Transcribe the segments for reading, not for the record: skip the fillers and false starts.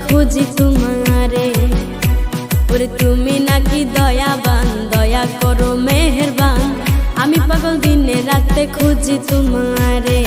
খুঁজি তোমারে। ওরে তুমি নাকি দয়াবান, দয়া করো মেহেরবান, আমি পাগল দিনে রাতে খুঁজি তোমারে।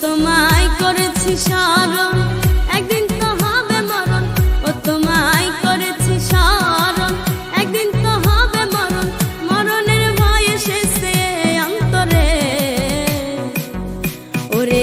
তোমায় করেছি স্মরণ, একদিন তো হবে মরণ। ও তোমায় করেছি স্মরণ, একদিন তো হবে মরণ। মরণের ভয় এসেছে অন্তরে। ওরে